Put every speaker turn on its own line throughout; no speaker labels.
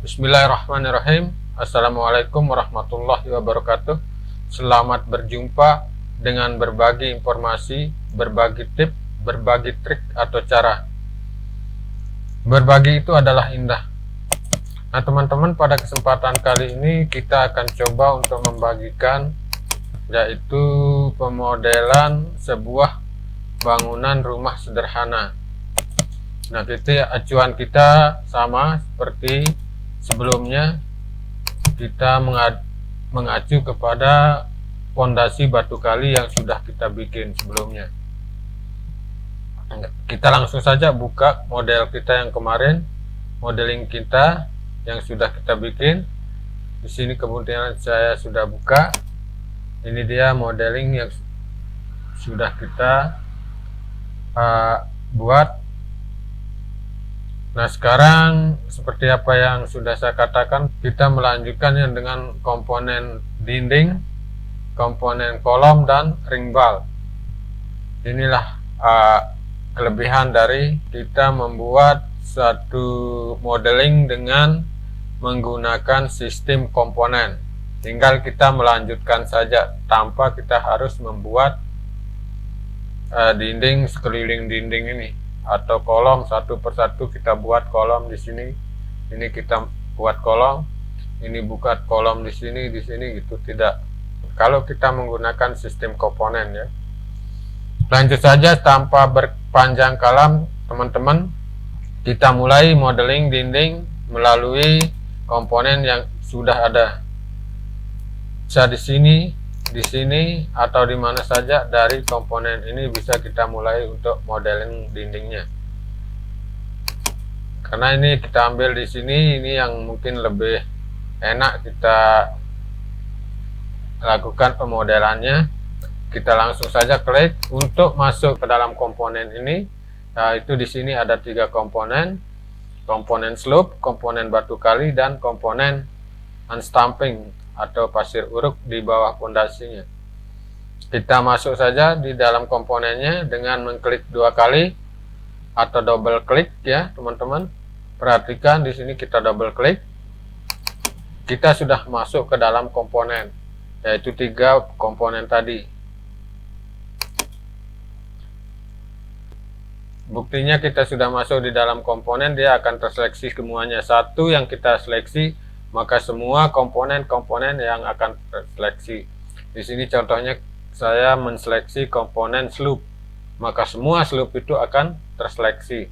Bismillahirrahmanirrahim. Assalamualaikum warahmatullahi wabarakatuh. Selamat berjumpa dengan berbagi informasi, berbagi tip, berbagi trik atau cara. Berbagi itu adalah indah. Nah teman-teman, pada kesempatan kali ini kita akan coba untuk membagikan yaitu pemodelan sebuah bangunan rumah sederhana. Nah acuan kita sama seperti sebelumnya, kita mengacu kepada fondasi batu kali yang sudah kita bikin sebelumnya. Kita langsung saja buka model kita yang kemarin, modeling kita yang sudah kita bikin. Di sini kemudian saya sudah buka. Ini dia modeling yang sudah kita buat. Nah sekarang seperti apa yang sudah saya katakan, kita melanjutkannya dengan komponen dinding, komponen kolom, dan ring bal. Inilah kelebihan dari kita membuat satu modeling dengan menggunakan sistem komponen. Tinggal kita melanjutkan saja tanpa kita harus membuat dinding sekeliling dinding ini atau kolom satu persatu. Kita buat kolom di sini, ini kita buat kolom, ini buat kolom di sini gitu. Tidak, kalau kita menggunakan sistem komponen ya. Lanjut saja tanpa berpanjang kalam teman-teman, kita mulai modeling dinding melalui komponen yang sudah ada. Bisa di sini atau di mana saja dari komponen ini bisa kita mulai untuk modeling dindingnya. Karena ini kita ambil di sini, ini yang mungkin lebih enak kita lakukan pemodelannya. Kita langsung saja klik untuk masuk ke dalam komponen ini. Nah, itu di sini ada 3 komponen. Komponen slope, komponen batu kali, dan komponen unstamping atau pasir uruk di bawah pondasinya. Kita masuk saja di dalam komponennya dengan mengklik 2 kali atau double klik ya teman-teman. Perhatikan di sini kita double klik, kita sudah masuk ke dalam komponen, yaitu 3 komponen tadi. Buktinya kita sudah masuk di dalam komponen, dia akan terseleksi semuanya. Satu yang kita seleksi, maka semua komponen-komponen yang akan terseleksi. Di sini contohnya saya menseleksi komponen slope, maka semua slope itu akan terseleksi.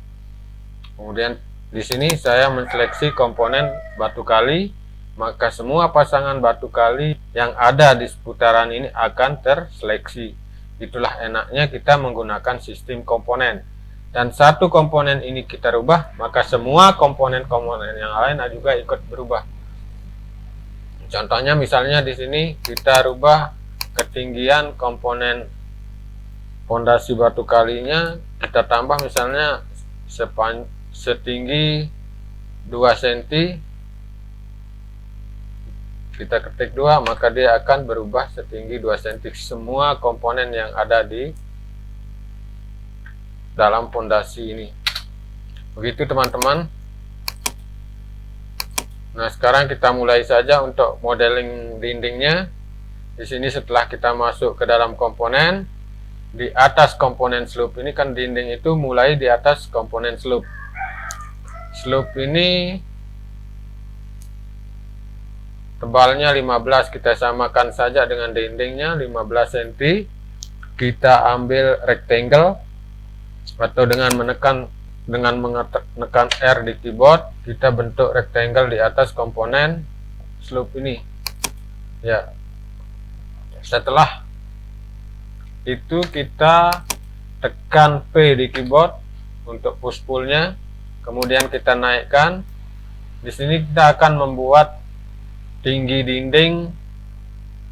Kemudian di sini saya menseleksi komponen batu kali, maka semua pasangan batu kali yang ada di seputaran ini akan terseleksi. Itulah enaknya kita menggunakan sistem komponen. Dan satu komponen ini kita rubah, maka semua komponen-komponen yang lain juga ikut berubah. Contohnya misalnya di sini kita rubah ketinggian komponen fondasi batu kalinya, kita tambah misalnya setinggi 2 cm. Kita ketik 2, maka dia akan berubah setinggi 2 cm semua komponen yang ada di dalam fondasi ini. Begitu teman-teman. Nah sekarang kita mulai saja untuk modeling dindingnya. Di sini setelah kita masuk ke dalam komponen, di atas komponen slope ini kan dinding itu mulai di atas komponen slope. Slope ini tebalnya 15, kita samakan saja dengan dindingnya 15 cm. Kita ambil rectangle atau dengan menekan R di keyboard, kita bentuk rectangle di atas komponen slope ini ya. Setelah itu kita tekan P di keyboard untuk push pull-nya, kemudian kita naikkan. Di sini kita akan membuat tinggi dinding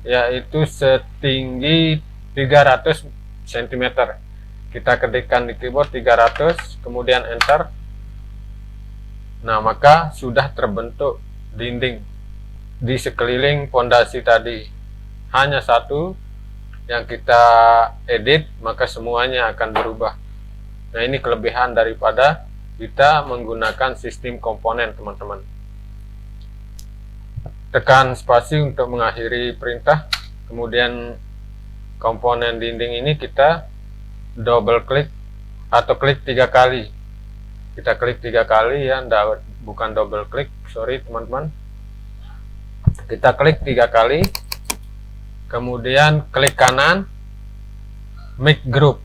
yaitu setinggi 300 cm. Kita ketikkan di keyboard 300, kemudian enter. Nah maka sudah terbentuk dinding di sekeliling fondasi tadi. Hanya satu yang kita edit, maka semuanya akan berubah. Nah ini kelebihan daripada kita menggunakan sistem komponen teman-teman. tekan spasi untuk mengakhiri perintah. Kemudian komponen dinding ini kita double klik atau klik 3 kali. Kita klik 3 kali ya, bukan double klik, sorry teman-teman. Kita klik 3 kali, kemudian klik kanan, make group.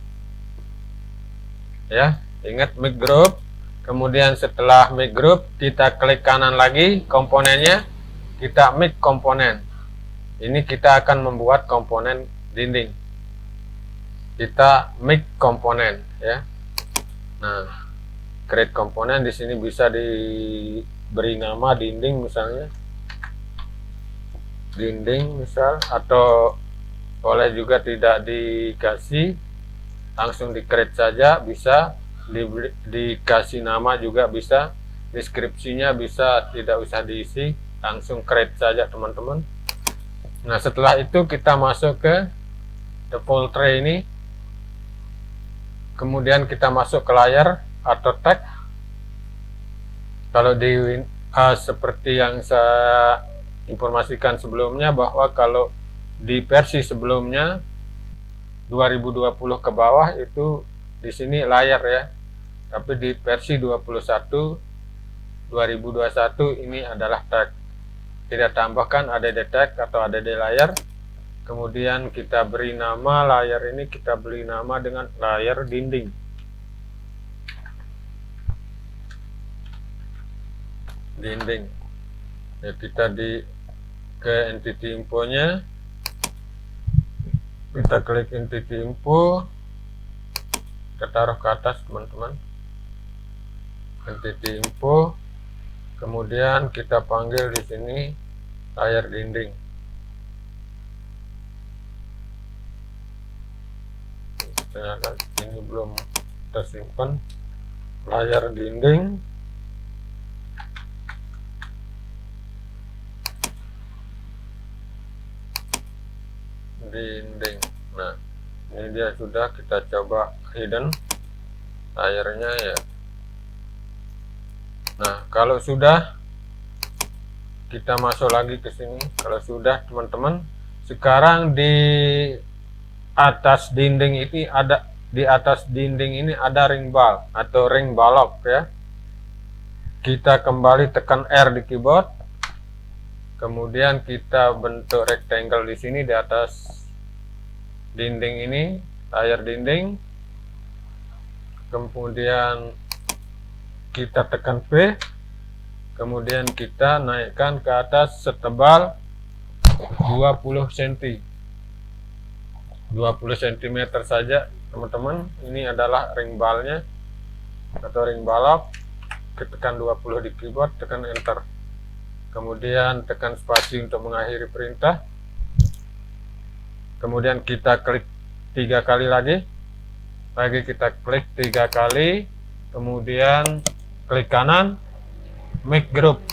Ya, ingat make group. Kemudian setelah make group, kita klik kanan lagi komponennya, kita make komponen. Ini kita akan membuat komponen dinding. Kita make komponen ya. Nah, create komponen di sini bisa diberi nama dinding misalnya. Dinding misal, atau boleh juga tidak dikasih, langsung di create saja, bisa dikasih nama juga bisa, deskripsinya bisa tidak usah diisi, langsung create saja teman-teman. Nah, setelah itu kita masuk ke default tray ini, kemudian kita masuk ke layar atau tag. Kalau di seperti yang saya informasikan sebelumnya, bahwa kalau di versi sebelumnya 2020 ke bawah itu di sini layar ya, tapi di versi 2021 ini adalah tag. Kita tambahkan add tag atau add layar, kemudian kita beri nama layar ini, kita beri nama dengan layar dinding. Dinding ya, kita ke entity info-nya, kita klik entity info, kita taruh ke atas teman-teman, entity info, kemudian kita panggil di sini layar dinding. Ini belum tersimpan, layar dinding. Nah, ini dia sudah, kita coba hidden layarnya ya. Nah, kalau sudah, kita masuk lagi ke sini. Kalau sudah teman-teman, sekarang di atas dinding ini ada, di atas dinding ini ada ring bal atau ring balok ya. Kita kembali tekan R di keyboard, kemudian kita bentuk rectangle di sini di atas dinding ini, layar dinding. Kemudian kita tekan V, kemudian kita naikkan ke atas setebal 20 cm. 20 cm saja teman-teman. Ini adalah ring balnya atau ring balok. Tekan 20 di keyboard, tekan enter. Kemudian tekan spasi untuk mengakhiri perintah. Kemudian kita klik 3 kali lagi kita klik 3 kali, kemudian klik kanan, make group,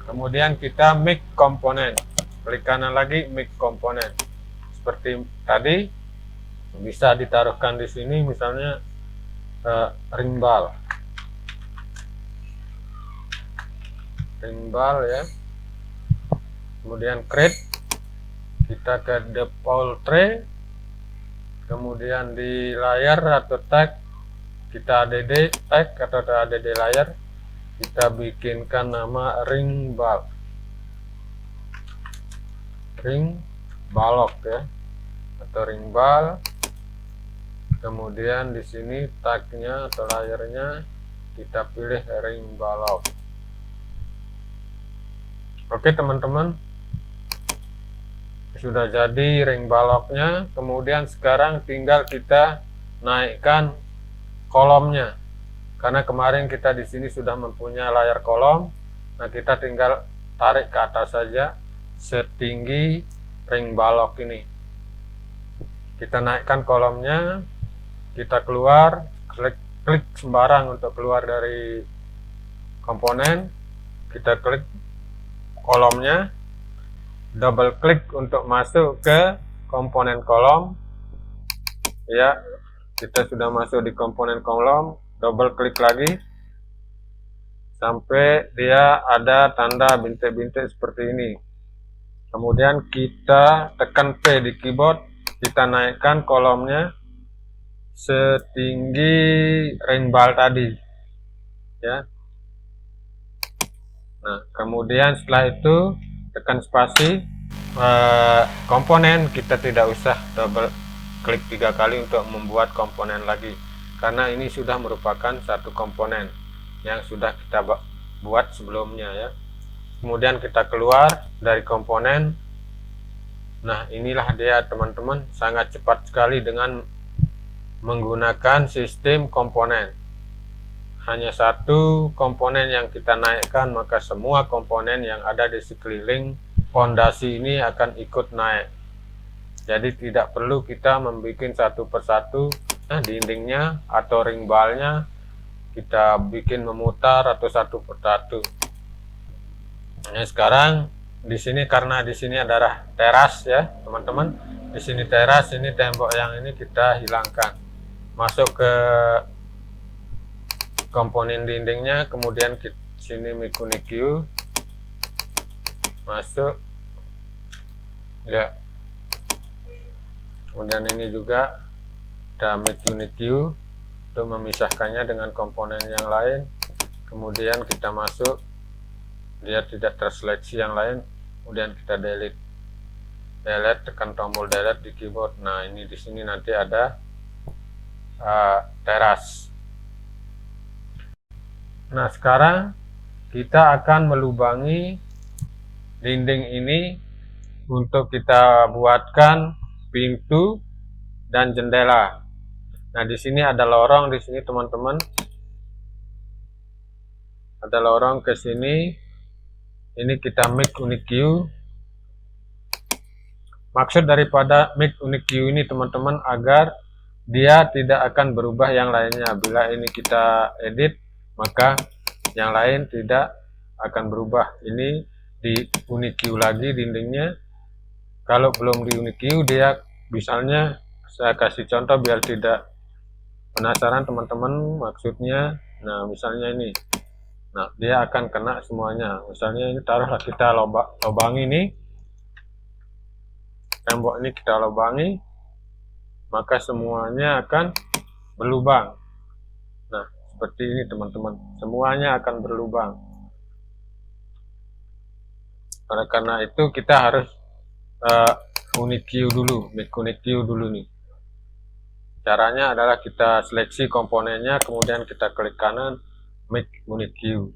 kemudian kita make komponen, klik kanan lagi, make komponen. Seperti tadi, bisa ditaruhkan di sini misalnya ring bal ya. Kemudian create, kita ke default tray, kemudian di layar atau tag kita add tag atau add layar, kita bikinkan nama ring balok ya, atau ring bal. Kemudian di sini tagnya atau layarnya kita pilih ring balok. Oke teman-teman, sudah jadi ring baloknya. Kemudian sekarang tinggal kita naikkan kolomnya, karena kemarin kita di sini sudah mempunyai layar kolom. Nah, kita tinggal tarik ke atas saja setinggi ring balok ini. Kita naikkan kolomnya, kita keluar, klik sembarang untuk keluar dari komponen, kita klik kolomnya, double klik untuk masuk ke komponen kolom ya. Kita sudah masuk di komponen kolom, double klik lagi sampai dia ada tanda bintik-bintik seperti ini. Kemudian kita tekan P di keyboard, kita naikkan kolomnya setinggi ring bal tadi, ya. Nah, kemudian setelah itu tekan spasi. Komponen kita tidak usah double klik 3 kali untuk membuat komponen lagi, karena ini sudah merupakan satu komponen yang sudah kita buat sebelumnya, ya. Kemudian kita keluar dari komponen. Nah, inilah dia teman-teman, sangat cepat sekali dengan menggunakan sistem komponen. Hanya satu komponen yang kita naikkan, maka semua komponen yang ada di sekeliling fondasi ini akan ikut naik. Jadi tidak perlu kita membuat satu persatu dindingnya atau ring balnya kita bikin memutar atau satu persatu. Nah, sekarang di sini, karena di sini adalah teras, ya teman-teman. Di sini teras, ini tembok yang ini kita hilangkan. Masuk ke komponen dindingnya, kemudian ke sini Make Unique View, masuk, ya. Kemudian ini juga ada Make Unique View untuk memisahkannya dengan komponen yang lain. Kemudian kita masuk, dia tidak terseleksi yang lain. Kemudian kita delete, tekan tombol delete di keyboard. Nah, ini di sini nanti ada teras. Nah, sekarang kita akan melubangi dinding ini untuk kita buatkan pintu dan jendela. Nah, di sini ada lorong, di sini teman-teman. Ada lorong ke sini. Ini kita Make Unique View. Maksud daripada Make Unique View ini teman-teman, agar dia tidak akan berubah yang lainnya. Bila ini kita edit, maka yang lain tidak akan berubah. Ini di Unique View lagi dindingnya. Kalau belum di Unique View, dia misalnya, saya kasih contoh biar tidak penasaran teman-teman maksudnya. Nah, misalnya ini, nah dia akan kena semuanya. Misalnya ini taruhlah kita lobangi ini, tembok ini kita lobangi, maka semuanya akan berlubang. Nah, seperti ini teman-teman, semuanya akan berlubang. Karena itu kita harus Unique View dulu, Make Unique View dulu nih. Caranya adalah kita seleksi komponennya, kemudian kita klik kanan, Make Unique View.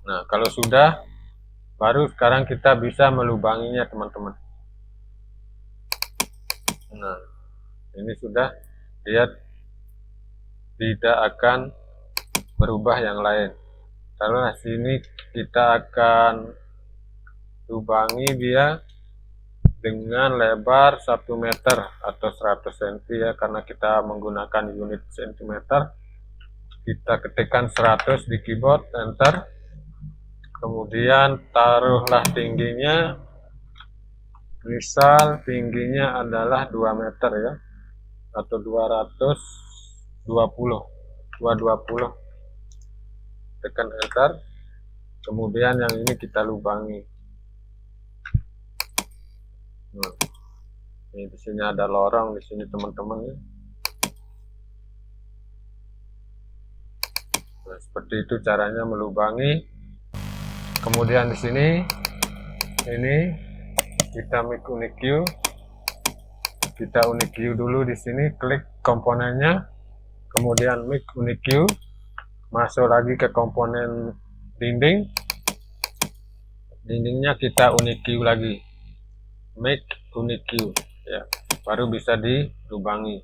Nah, kalau sudah, baru sekarang kita bisa melubanginya teman-teman. Nah, ini sudah, dia tidak akan berubah yang lain. Lalu sini kita akan lubangi dia dengan lebar 1 meter atau 100 cm, ya, karena kita menggunakan unit cm. Kita ketikkan 100 di keyboard, enter. Kemudian taruhlah tingginya, misal tingginya adalah 2 meter, ya, atau 220. Tekan enter. Kemudian yang ini kita lubangi. Nah, ini di sini ada lorong di sini teman-teman, ya. Nah, seperti itu caranya melubangi. Kemudian di sini ini kita Make Unique View. Kita Unique View dulu di sini, klik komponennya, kemudian Make Unique View, masuk lagi ke komponen dinding. Dindingnya kita Unique View lagi, Make Unique View, ya, baru bisa dilubangi.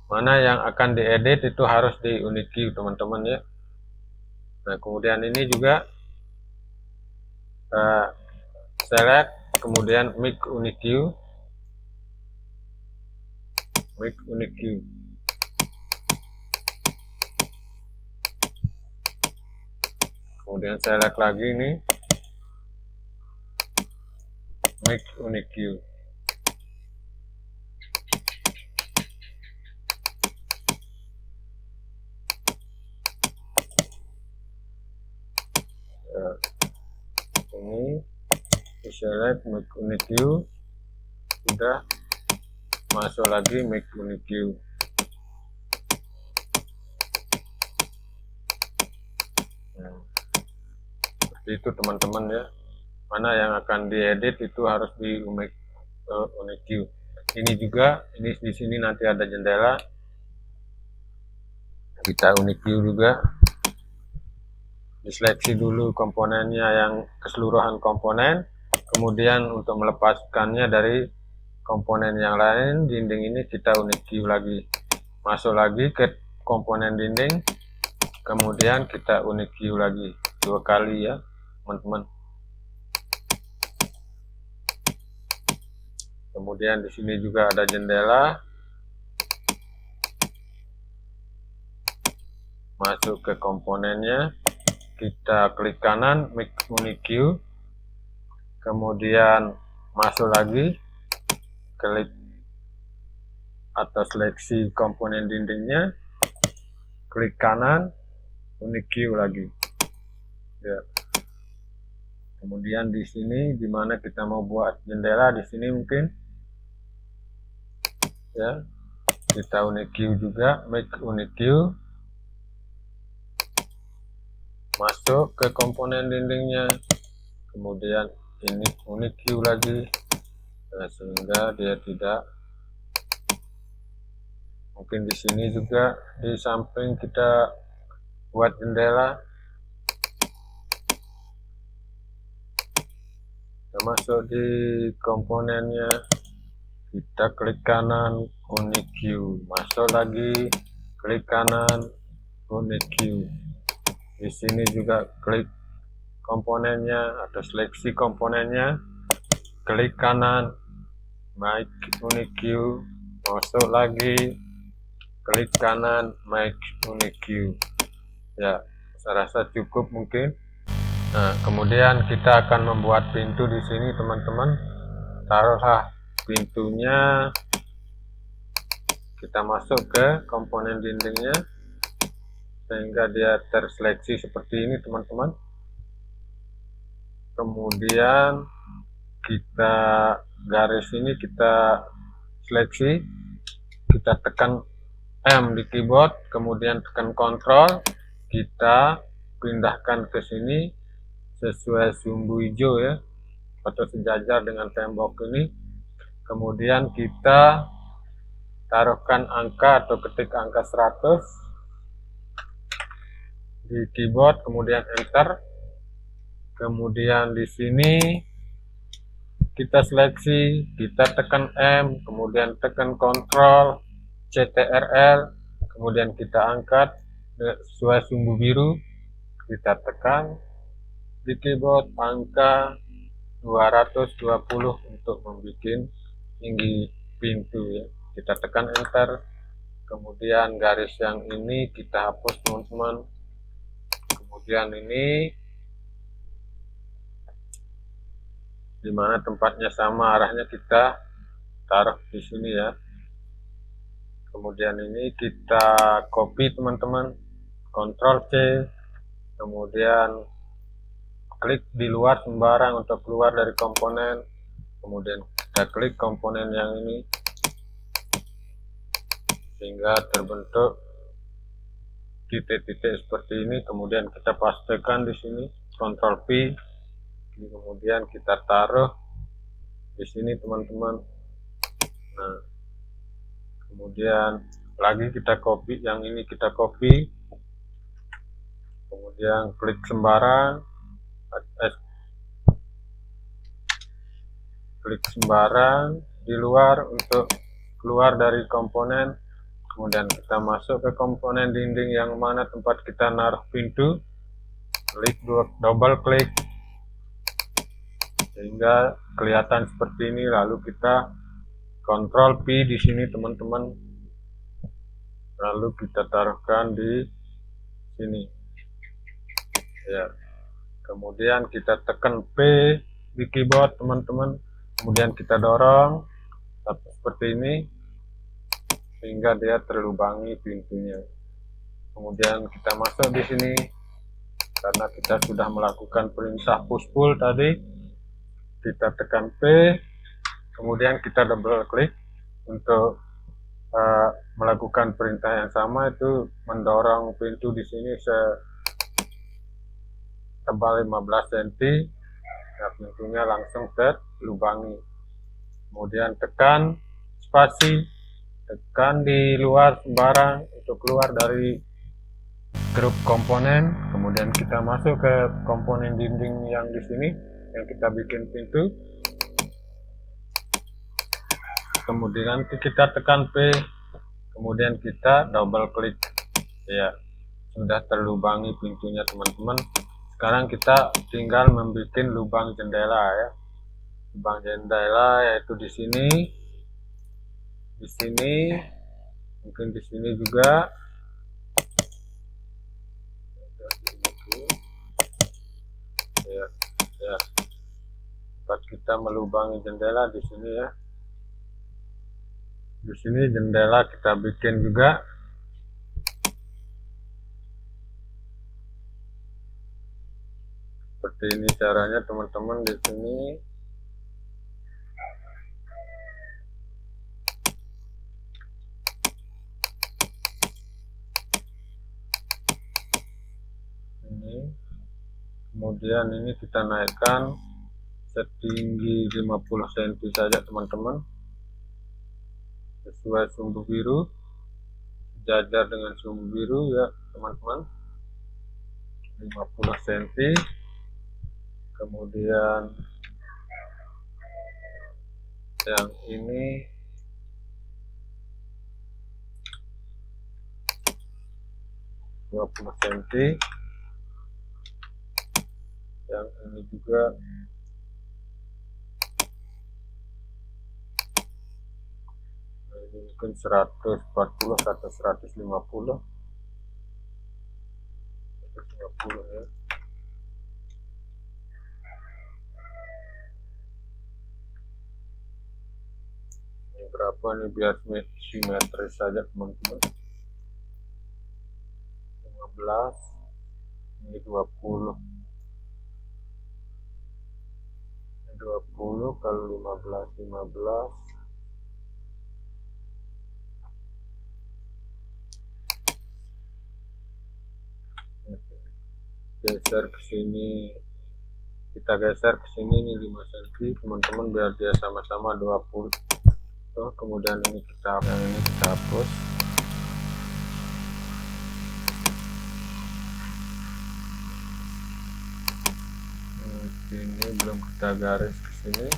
Mana yang akan diedit itu harus di Unique View teman-teman, ya. Nah, kemudian ini juga select, kemudian Make Unique View, Make Unique View. Kemudian select lagi ini, Make Unique View. Ini select make unique queue, sudah masuk lagi make unique queue. Seperti itu teman-teman ya, mana yang akan diedit itu harus di make unique queue. Ini juga, ini di sini nanti ada jendela, kita unique queue juga. Diseleksi dulu komponennya yang keseluruhan komponen, kemudian untuk melepaskannya dari komponen yang lain, dinding ini kita unique queue lagi, masuk lagi ke komponen dinding, kemudian kita unique queue lagi 2 kali ya teman-teman. Kemudian di sini juga ada jendela, masuk ke komponennya, kita klik kanan make unique queue, kemudian masuk lagi, klik atau seleksi komponen dindingnya, klik kanan unique queue lagi ya. Kemudian di sini dimana kita mau buat jendela, di sini mungkin ya, kita unique queue juga, make unique queue, masuk ke komponen dindingnya, kemudian ini unique queue lagi, nah, sehingga dia tidak, mungkin di sini juga di samping kita buat jendela, kita masuk di komponennya, kita klik kanan unique queue, masuk lagi, klik kanan unique queue. Di sini juga klik komponennya atau seleksi komponennya, klik kanan make unique queue, masuk lagi, klik kanan make unique queue ya. Saya rasa cukup mungkin. Nah, kemudian kita akan membuat pintu di sini teman-teman. Taruhlah pintunya, kita masuk ke komponen dindingnya sehingga dia terseleksi seperti ini teman-teman. Kemudian kita garis ini kita seleksi, kita tekan M di keyboard, kemudian tekan Ctrl, kita pindahkan ke sini sesuai sumbu hijau ya, atau sejajar dengan tembok ini. Kemudian kita taruhkan angka atau ketik angka 100 di keyboard, kemudian enter. Kemudian di sini kita seleksi, kita tekan M, kemudian tekan Ctrl, CTRL, kemudian kita angkat sesuai sumbu biru, kita tekan di keyboard angka 220 untuk membuat tinggi pintu ya. Kita tekan enter, kemudian garis yang ini kita hapus teman-teman. Kemudian ini dimana tempatnya sama, arahnya kita taruh di sini ya. Kemudian ini kita copy teman-teman, Ctrl C, kemudian klik di luar sembarang untuk keluar dari komponen, kemudian kita klik komponen yang ini sehingga terbentuk titik-titik seperti ini. Kemudian kita pastekan di sini, Ctrl P, kemudian kita taruh di sini teman-teman. Nah, kemudian lagi kita copy yang ini, kita copy, kemudian klik sembarang, klik sembarang di luar untuk keluar dari komponen. Kemudian kita masuk ke komponen dinding yang mana tempat kita naruh pintu, klik double klik sehingga kelihatan seperti ini. Lalu kita Ctrl P di sini teman-teman, lalu kita taruhkan di sini ya. Kemudian kita tekan P di keyboard teman-teman, kemudian kita dorong seperti ini sehingga dia terlubangi pintunya. Kemudian kita masuk di sini, karena kita sudah melakukan perintah push pull tadi. Kita tekan P, kemudian kita double klik untuk melakukan perintah yang sama, itu mendorong pintu di sini setebal 15 cm. Nah, pintunya langsung terlubangi. Kemudian tekan spasi, tekan di luar sembarang untuk keluar dari grup komponen. Kemudian kita masuk ke komponen dinding yang di sini yang kita bikin pintu. Kemudian nanti kita tekan P, kemudian kita double klik. Ya, sudah terlubangi pintunya teman-teman. Sekarang kita tinggal membuat lubang jendela ya. Lubang jendela yaitu di sini, mungkin di sini juga. Ya, tempat kita melubangi jendela di sini ya. Di sini jendela kita bikin juga. Seperti ini caranya teman-teman di sini. Ini. Kemudian ini kita naikkan setinggi 50 cm saja teman-teman. Sesuai sumbu biru, sejajar dengan sumbu biru ya teman-teman, 50 cm. Kemudian yang ini -20 cm, yang ini juga mungkin 140 atau 150 ya. Ini berapa nih biar simetris saja teman-teman. 15, ini 20. 20 kalau 15. Geser ke sini, kita geser ke sini nih 5 cm teman-teman, biar dia sama-sama 20. Kemudian ini kita hapus. Ini belum kita garis ke sini.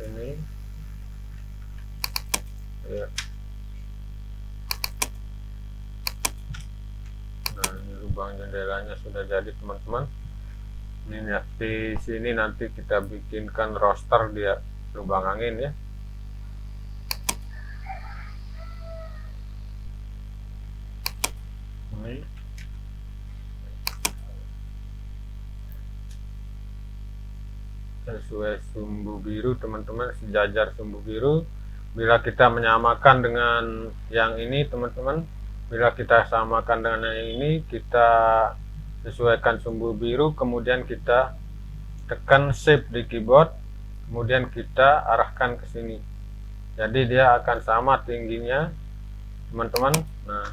Ini ya. Nah, ini lubang jendelanya sudah jadi teman-teman. Ini ya, di sini nanti kita bikinkan roster dia lubang angin ya. Ini sesuai sumbu biru teman-teman, sejajar sumbu biru. Bila kita menyamakan dengan yang ini teman-teman, bila kita samakan dengan yang ini, kita sesuaikan sumbu biru, kemudian kita tekan shift di keyboard, kemudian kita arahkan ke sini. Jadi dia akan sama tingginya teman-teman. Nah,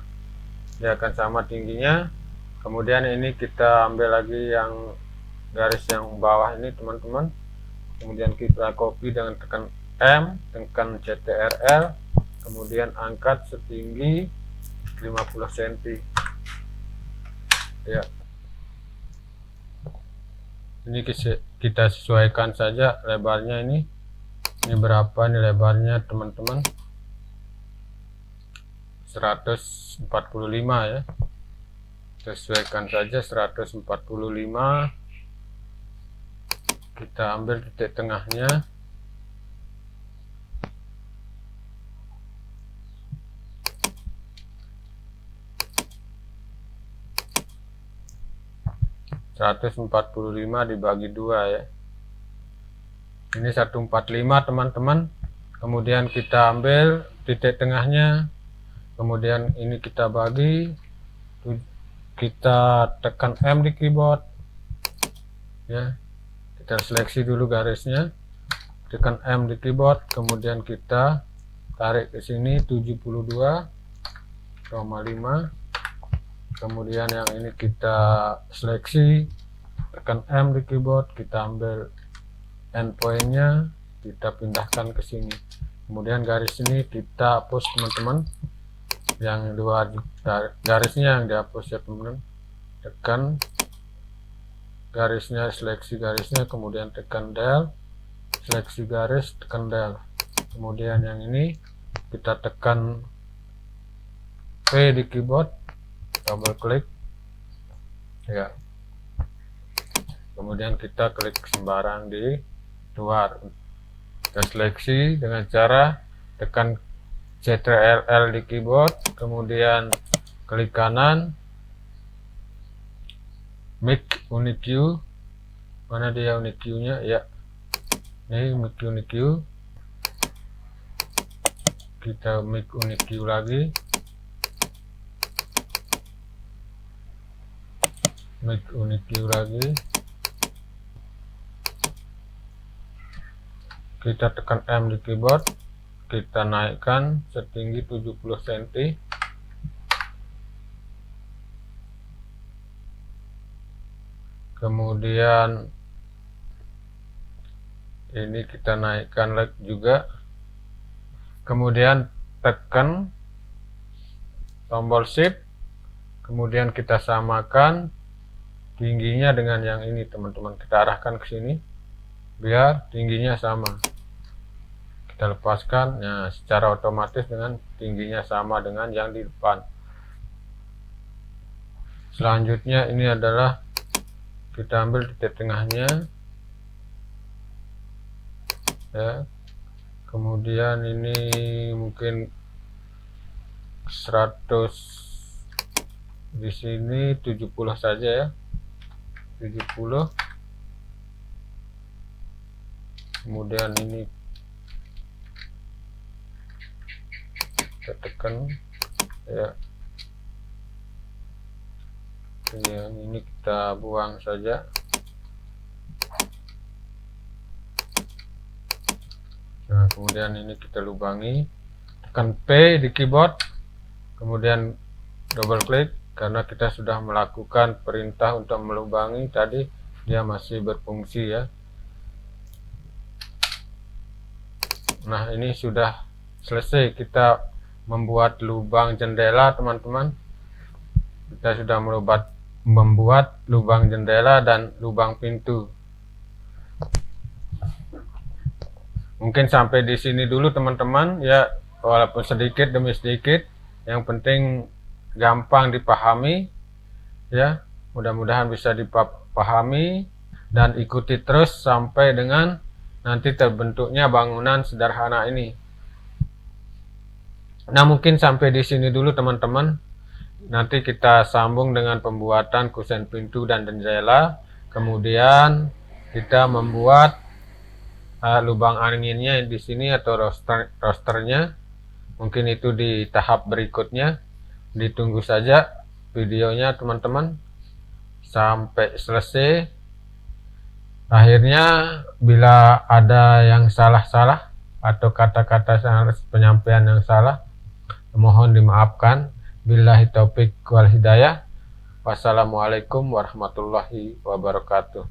dia akan sama tingginya. Kemudian ini kita ambil lagi yang garis yang bawah ini teman-teman. Kemudian kita copy dengan tekan M, tekan CTRL, kemudian angkat setinggi 50 cm ya. Ini kita sesuaikan saja lebarnya. Ini berapa nih lebarnya teman-teman? 145 ya. Sesuaikan saja 145. Kita ambil titik tengahnya. dibagi 2 ya. Ini 145 teman-teman. Kemudian kita ambil titik tengahnya. Kemudian ini kita bagi kita tekan M di keyboard ya, kita seleksi dulu garisnya, tekan M di keyboard, kemudian kita tarik ke sini 72,5, kemudian yang ini kita seleksi, tekan M di keyboard, kita ambil endpointnya, kita pindahkan ke sini, kemudian garis ini kita hapus teman-teman, yang luar garisnya yang dihapus ya teman-teman, tekan garisnya, seleksi garisnya, kemudian tekan del, seleksi garis, tekan del, kemudian yang ini kita tekan P di keyboard, double klik ya, kemudian kita klik sembarang di luar, kita seleksi dengan cara tekan Ctrl di keyboard, kemudian klik kanan, Make Unique, mana dia Unique nya ya, ini Make Unique, kita Make Unique lagi, Make Unique lagi, kita tekan M di keyboard, kita naikkan setinggi 70 cm, kemudian ini kita naikkan lagi juga, kemudian tekan tombol shift, kemudian kita samakan tingginya dengan yang ini teman-teman, kita arahkan ke sini biar tingginya sama, kita lepaskan, nah secara otomatis dengan tingginya sama dengan yang di depan. Selanjutnya ini adalah kita ambil titik tengahnya ya, kemudian ini mungkin 100, di sini 70 saja ya, 70, kemudian ini kita tekan ya, yang ini kita buang saja, nah kemudian ini kita lubangi, tekan P di keyboard, kemudian double klik, karena kita sudah melakukan perintah untuk melubangi tadi, dia masih berfungsi ya. Nah ini sudah selesai kita membuat lubang jendela teman-teman, kita sudah membuat lubang jendela dan lubang pintu. Mungkin sampai di sini dulu teman-teman ya, walaupun sedikit demi sedikit, yang penting gampang dipahami ya, mudah-mudahan bisa dipahami dan ikuti terus sampai dengan nanti terbentuknya bangunan sederhana ini. Nah mungkin sampai di sini dulu teman-teman, nanti kita sambung dengan pembuatan kusen pintu dan jendela, kemudian kita membuat lubang anginnya di sini atau rosternya, mungkin itu di tahap berikutnya. Ditunggu saja videonya teman-teman sampai selesai. Akhirnya bila ada yang salah-salah atau kata-kata penyampaian yang salah, mohon dimaafkan. Billahi taufik wal hidayah. Wassalamualaikum warahmatullahi wabarakatuh.